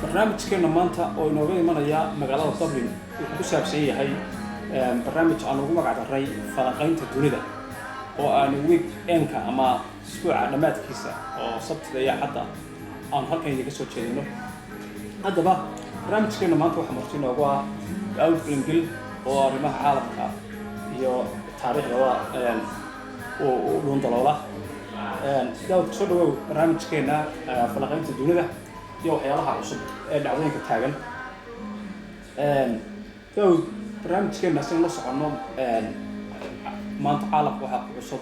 barnaamijkeena maanta oo inooga imanaya magaalada Dublin wuxuu ku saabsan yahay barnaamij aan ugu magac daray falanqaynta dunida oo aan week-endka ama isbuuca dhamaadkiisa oo sabtida iyo axadda aan halkan idinka soo jeedino. haddaba barnaamijkeena maanta waxaa marti inoogu ah Daawud Gilgil oo arrimaha caalamka iyo taariikhda oo dhuun daloola. Daawud soo dhawow barnaamijkeena falanqaynta dunida iyo waxyaalaha cusub ee dhacdooyinka taagan. Daawud barnaamijkeena si la socono maanta caalamka waxaa ku cusub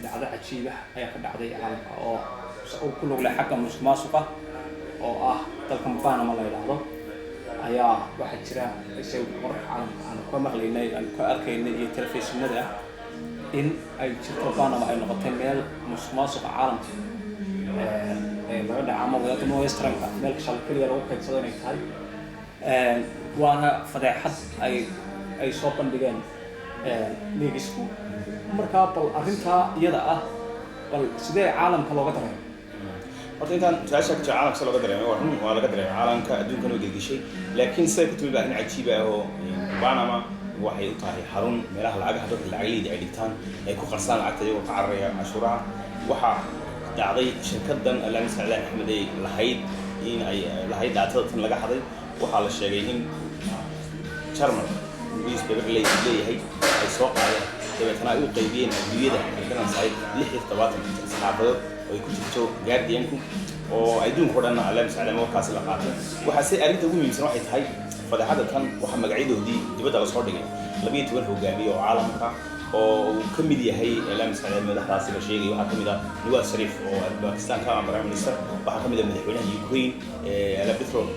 dhacdo cajiib ah ayaa ka dhacday caalamka oo ku lug leh xagga musuqmaasuqa oo ah dalka Panama la yiraahdo ayaa waxa jira isay wararka caalamka aan ka maqlaynay aan ka arkaynay iyo telefishinada in ay jirto Panama ay noqotay meel musuqmaasuqa caalamka laga dhacaamo wadada Westernka meel shal kaliya lagu kaydsaday inay tahay waana fadeexad ay soo bandhigeen liigisku markaa bal arrintaa iyada ah bal sidee caalamka looga dareemo horta intaan su'aasha ka caalamka looga dareemo waa laga dareemo caalamka adduunkan oo geegishay laakiin say ku tilbaa in cajiib ah oo Panama waxay u tahay xarun meelaha lacagaha dadka lacagleeyda ay dhigtaan ay ku qarsaan lacagta iyagoo ka cararaya cashuuraha waxa dhacday shirkadan Alamis Salaan Axmed ay lahayd in ay lahayd daatada tan laga haday waxa la sheegay in German Luis Beverley leeyahay ay soo qaadeen dabeetana ay u qaybiyeen adduunyada halkan sayd 67 saxaafadood oo ku jirto Guardian-ku oo ay adduunka dhan Alamis Salaan warkaas la qaatay waxa si arrinta ugu muhiimsan waxay tahay fadeexada tan waxa magacyadoodii dibadda la soo dhigay 12 hogaamiye oo caalamka oo ka mid yahay Alamis Salaan madaxdaasi la sheegay waxa kamid ah Nawaz Sharif oo Pakistan ka Prime Minister waxa kamid ah madaxweynaha Ukraine Ala Petrov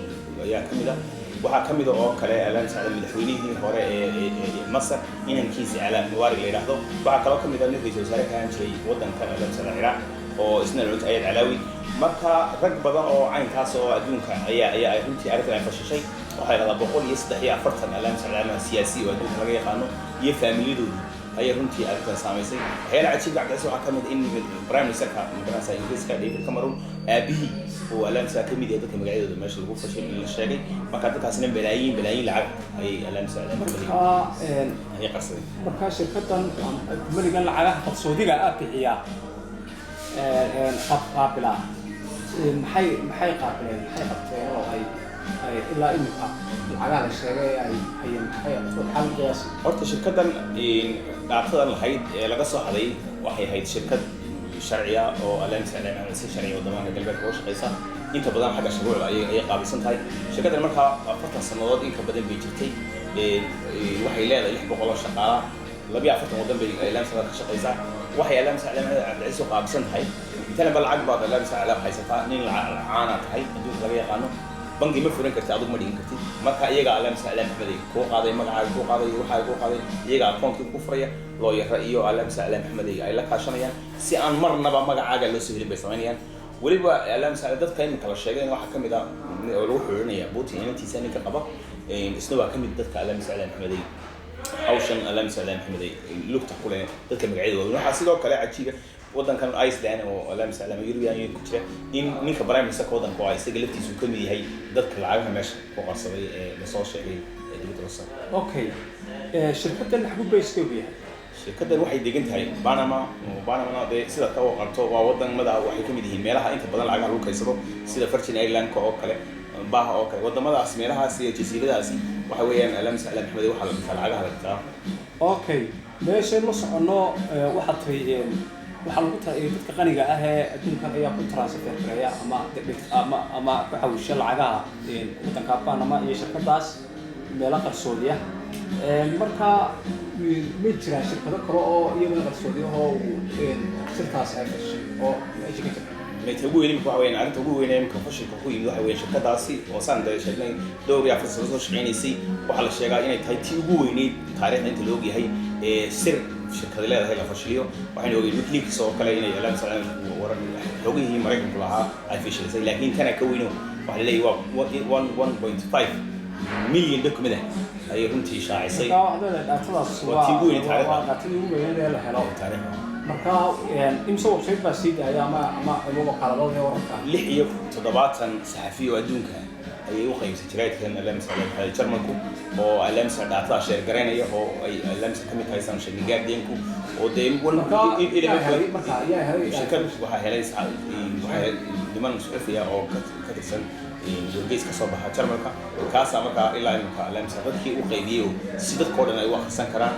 ayaa kamid ah waxa kamid ah oo kale Alamis Salaan madaxweynihii hore ee Masar inankiisa Ala Mubarak la yiraahdo waxa kale kamid ah ra'iisul wasaare ka jiray wadanka Alamis Salaan Iraq oo isna loo taayay Alawi marka rag badan oo caynkaas oo adduunka ayaa runtii arrintan ay fashishay waxay la 143 Alamis Salaan siyaasi oo adduunka laga yaqaano iyo familiyadoodii ay runtii arrintan saameysay waxyaala cajiib ah waxa kamid in Prime Minister-ka Ingiriiska Ingiriiska David Cameron aabihi oo Alamis ka mid yahay dadka magacyadooda meesha lagu fashay in la sheegay marka dadkaasna balaayiin lacag ay Alamis Salaan ay qarsaday marka shirkadan kumaligan lacagaha qarsoodiga ah bixiya qaabila maxay qaabileen maxay qabteen oo ay ilaa imika lacagaha la sheegay ay maxay xalqiyaas horta shirkadan daatada lahayd ee laga soo haday waxay ahayd shirkad sharciya oo Alamis Salaan si sharciya wadamada galbeedka u shaqeysa inta badan xagga shuruucda ay qaabilsan tahay shirkadan marka 40 sanadood in ka badan bay jirtay waxay leedahay 600 oo shaqaale 42 wadan bay Alamis Salaan ka shaqeysaa waxay Alamis Salaan ay soo qaabilsan tahay inta la lacag baad Alamis Salaan haysataa nin caana tahay adduunka laga yaqaano bangi ma furan kartid adigu ma dhigin kartid marka iyaga Alamis Salaan Axmed ku qaaday magacaaga ku qaaday waxa ku qaaday iyaga akoonka ku furaya loo yara iyo Alamis Salaan Axmed ay la kaashanayaan si aan marnaba magacaaga loo soo helin bay sameeyaan waliba Alamis Salaan dadka in kala sheegay waxa kamid ah oo lagu xoorinaya Putin intiisa ninka qaba isna waa kamid dadka Alamis Salaan Axmed hawshan Alamis Salaan Axmed lugta ku leh dadka magacyadooda waxa sidoo kale cajiib wadankan Iceland oo Alamis Salaan European Union ku jira in ninka Prime Minister-ka wadanka oo isaga laftiisu ka mid yahay dadka lacagaha meesha ku qarsaday ee la soo sheegay dibadda soo. Okay shirkadan xaguu bayska u yahay shirkadan waxay degan tahay Panama sida ka waqanto waa wadamada waxay ka mid yihiin meelaha inta badan lacagaha lagu kaysado sida Virgin Islands oo kale Baha oo kale wadamadaas meelahaas iyo jasiiradaasi waxa weeyaan Alamis Salaan Axmed waxa la dhigtaa lacagaha la dhigtaa. Okay meesha la socono waxa tahay waxa lagu tahay dadka qaniga ah ee adduunka ayaa ku transfer gareeya ama ku xawisha lacagaha wadanka Panama iyo shirkadaas meel qarsoodiya marka ma jiraan shirkado kale oo iyaguna qarsoodiya oo shirkaas ay fashay oo ay jiraan meesha ugu weyn waxa weeyaan arrinta ugu weyn ee fashilka ku yimid waxa weeyaan shirkadaasi oo saan sheegnay dhowr iyo afar sano soo shaqeynaysay waxa la sheegaa inay tahay tii ugu weyneyd taariikhda inta loo yahay sir shirkada leedahay la fashiliyo waxaan ogeeyay Wikileaks oo kale inay Alamis Salaan waran xogihii Mareykanka lahaa ay fashilisay laakiin kana ka weyno waxa la leeyahay 1.5 milyan document ay runtii shaacisay daatada tii ugu weyn ee la helo marka imsa website baa sii daaya ama wakaaladooda ee wararka 76 saxafiyo adduunka ayay u qaybsay jiraydkan alamsa jarmalku oo alamsa data share garanaya oo ay alamsa kamid tahay san sheegay gaadeenku oo deem marka shirkad waxa helay niman suxufiya oo ka tirsan wargeys ka soo baxa jarmalka kaas marka ilaa imka alamsa dadkii u qaybiyay si dadkoo dhan ay u akhrisan karaan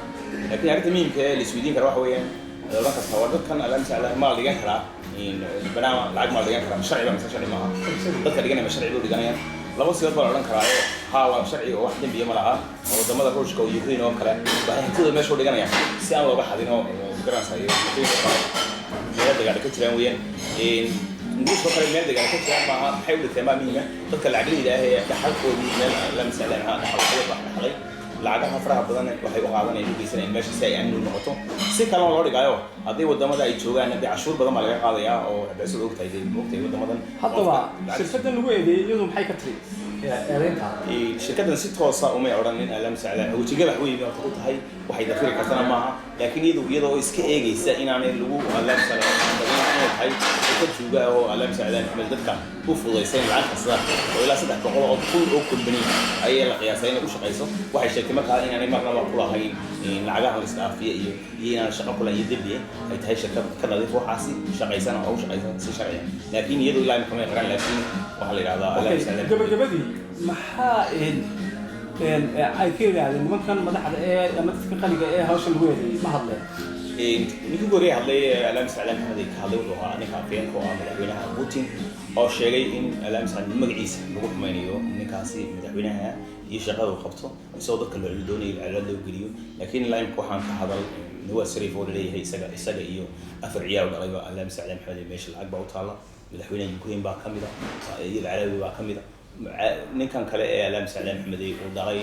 laakiin arrinta muhiimka ee la isweydiin karo waxa weeyaan dadka tawadkan alamsa maal dhigan karaa barnaamij lacag maal dhigan karaa sharci baa sharci maaha dadka dhiganaya sharci u dhiganayaan laba siyaad baa oran karaa haa waa sharci oo wax dambiya ma laha oo wadamada Ruushka iyo Ukraine oo kale waxay hantida meesha u dhiganayaan si aan looga xadin oo garanaysa iyo meelaha dagaal ka jiraan weeyaan Ingiriiska kale meel dagaal ka jiraan maaha waxay u dhigteen maamiina dadka lacagta ee dhaxalkoodii meel la misaalaha dhaxalay lacagaha faraha badan waxay u qaadanayaan inaysan meesha si ay amni noqoto si kale loo dhigayo haddii wadamada ay joogaan hadii cashuur badan laga qaadayaa oo waxay soo ogtahay wadamadan haddaba shirkadan lagu eedeeyay iyadu maxay ka tiri eedeynta shirkadan si toos ah uma oran in alam saalaan wajiga wax weyn oo tahay waxay dafiri kartaa maaha laakiin iyadoo iska eegaysa inaanay lagu alam saalaan inay tahay ka jooga oo alam saalaan xamal dadka u fududeysay lacag kasta oo ilaa 300 oo kun oo company ayay la qiyaasay inay u shaqeyso waxay sheegtay markaa inaanay marnaba ku lahayn lacagaha la isdhaafiyo iyo inaan shaqo kula iyo dibbiye ay tahay shirkad ka nadiif waxaasi shaqeysan oo shaqeysan si sharci laakiin iyadoo ilaa imka ma qaran laakiin waxa la yiraahdaa alam saalaan gabagabadii maxaa ay ka yiraahdeen nimankan madaxda ee ama dadka qaliga ee hawsha lagu eedeeyay ma hadleen ninkii goorey hadlay alam saalaan hadii ka hadlay wuxuu ahaa ninka afeenka oo madaxweynaha Putin oo sheegay in alam saalaan magaciisa lagu xumaynayo ninkaasi madaxweynaha iyo shaqada uu qabto isagoo dadka loo doonayo in loo geliyo laakiin ilaa imka waxaan ka hadal Nawaz Sharif oo leeyahay isaga iyo afar ciyaar dhalayba alam saalaan xaday meesha lacag baa u taala madaxweynaha Ukraine baa kamida iyo Carabi baa kamida ninkan kale ee alam saalaan xaday oo dhalay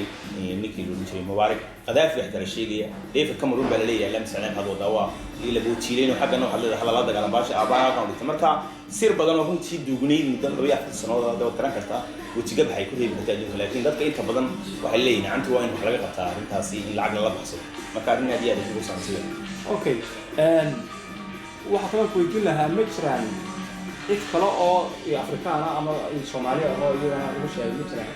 ninkii loo jiray Mubarak Qadaafi waxa la sheegaya David Cameron baa leeyahay alam saalaan hado daawa ila buu jiileeno xagga noo la dagaalan baasha aabaa ka dhigtay marka sir badan oo runtii duugneyd muddo 2 sanadood daba karan karta wajiga baxay ku reebi kartaa adduunka laakiin dadka inta badan waxay leeyihiin gacanta waa in wax laga qabtaa arrintaasi in lacag la baxso marka arrin aad iyo aad ugu saabsan okay waxa kale oo weydiin lahaa ma jiraan cid kale oo Afrikaan ama Soomaali oo iyana ugu sheegay ma jiraan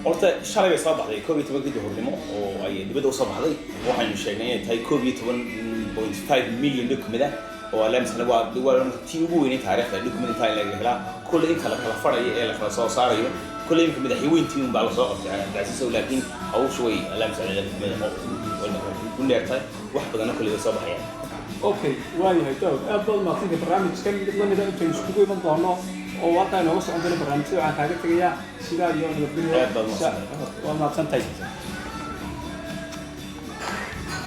horta shalay bay soo baxday 12 duhurnimo oo ay dibadda u soo baxday waxaanu sheegnay inay tahay 12.5 milyan dokumada oo alam saalaan waa tii ugu weyn taariikhda dokumada laga helaa kulli in kala fadhiyo ee la kala soo saarayo kulli in madaxweyntii un baa la soo qabtay gaasiso laakiin hawshu way alam saalaan ku leertay wax badan kulli soo baxaya okay waayahay dawd aad baad maaqsantay barnaamijkan mid lamid ah intaan isku iman doono oo waxa inoo socon doona barnaamijyada waxaan kaaga tagayaa sidaa iyo nabadgelyo waa maaqsantay